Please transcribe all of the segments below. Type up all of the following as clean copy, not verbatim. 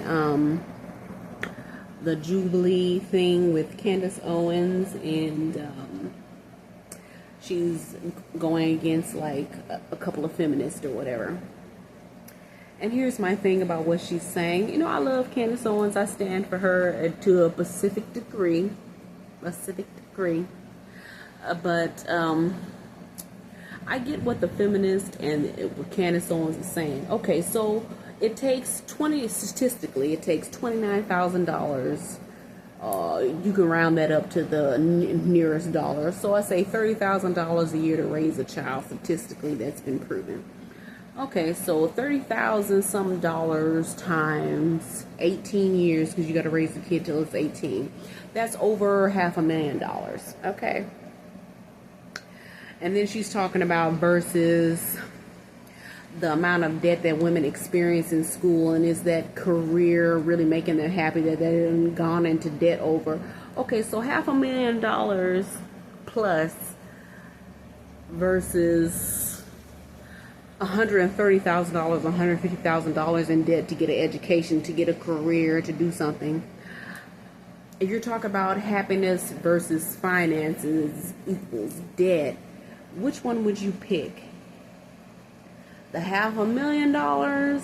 um, the Jubilee thing with Candace Owens, and she's going against like a couple of feminists or whatever. And here's my thing about what she's saying. You know, I love Candace Owens. I stand for her to a specific degree. But I get what the feminist and what Candace Owens is saying. Okay, so it takes statistically, it takes $29,000. You can round that up to the nearest dollar. So I say $30,000 a year to raise a child. Statistically, that's been proven. Okay, so $30,000 some dollars times 18 years, because you got to raise the kid till it's 18. That's over $500,000. Okay. And then she's talking about versus the amount of debt that women experience in school, and is that career really making them happy that they haven't gone into debt over. Okay, so $500,000 plus versus $130,000, $150,000 in debt to get an education, to get a career, to do something. If you're talking about happiness versus finances equals debt, which one would you pick? The $500,000,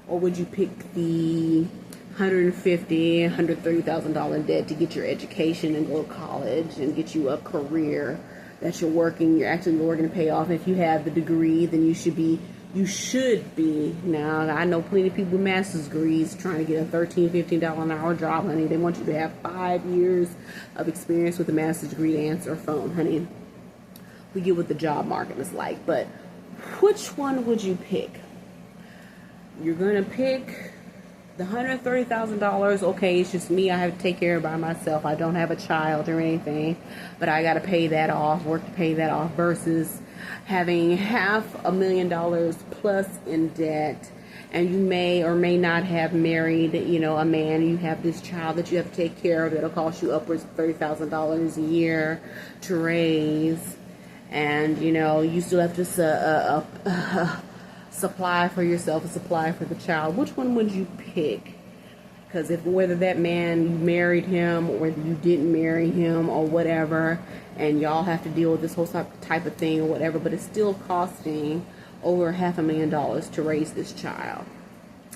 or would you pick the $150,000, $130,000 debt to get your education and go to college and get you a career that you're actually working to pay off? If you have the degree, then you should be. Now, I know plenty of people with master's degrees trying to get a $13, $15 an hour job, honey. They want you to have 5 years of experience with a master's degree to answer a phone, honey. We get what the job market is like, but which one would you pick? You're going to pick the $130,000. Okay, it's just me. I have to take care of it by myself. I don't have a child or anything, but I got to pay that off, work to pay that off, versus having $500,000 plus in debt, and you may or may not have married, a man. You have this child that you have to take care of. That'll cost you upwards of $30,000 a year to raise. And, you still have to supply for yourself and supply for the child. Which one would you pick? Because whether that man, you married him, or whether you didn't marry him, or whatever, and y'all have to deal with this whole type of thing or whatever, but it's still costing over $500,000 to raise this child.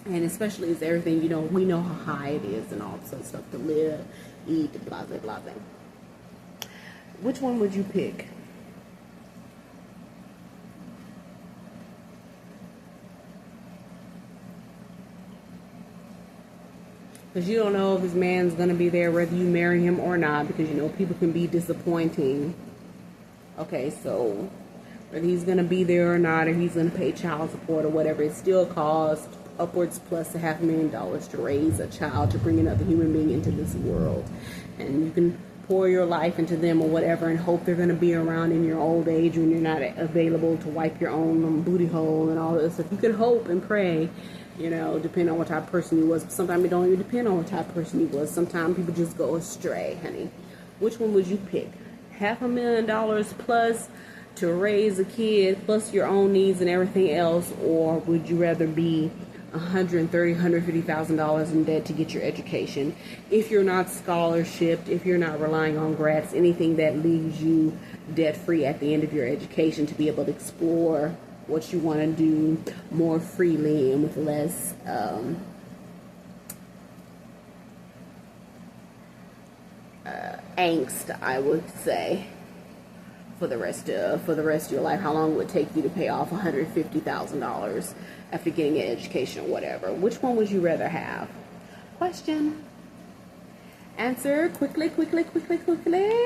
And especially as everything, we know how high it is and all this other stuff to live, eat, blah, blah, blah. Which one would you pick? Because you don't know if this man's going to be there whether you marry him or not, because people can be disappointing. Okay, so whether he's going to be there or not, or he's going to pay child support or whatever, it still costs upwards plus $500,000 to raise a child, to bring another human being into this world. And you can pour your life into them or whatever and hope they're going to be around in your old age when you're not available to wipe your own booty hole and all this stuff. You can hope and pray, depending on what type of person you was. But sometimes it don't even depend on what type of person you was. Sometimes people just go astray, honey. Which one would you pick? $500,000 plus to raise a kid, plus your own needs and everything else, or would you rather be $130,000, $150,000 in debt to get your education? If you're not scholarshiped, if you're not relying on grants, anything that leaves you debt free at the end of your education, to be able to explore what you want to do more freely and with less angst, I would say, for the rest of your life. How long would it take you to pay off $150,000 after getting an education or whatever? Which one would you rather have? Question. Answer quickly.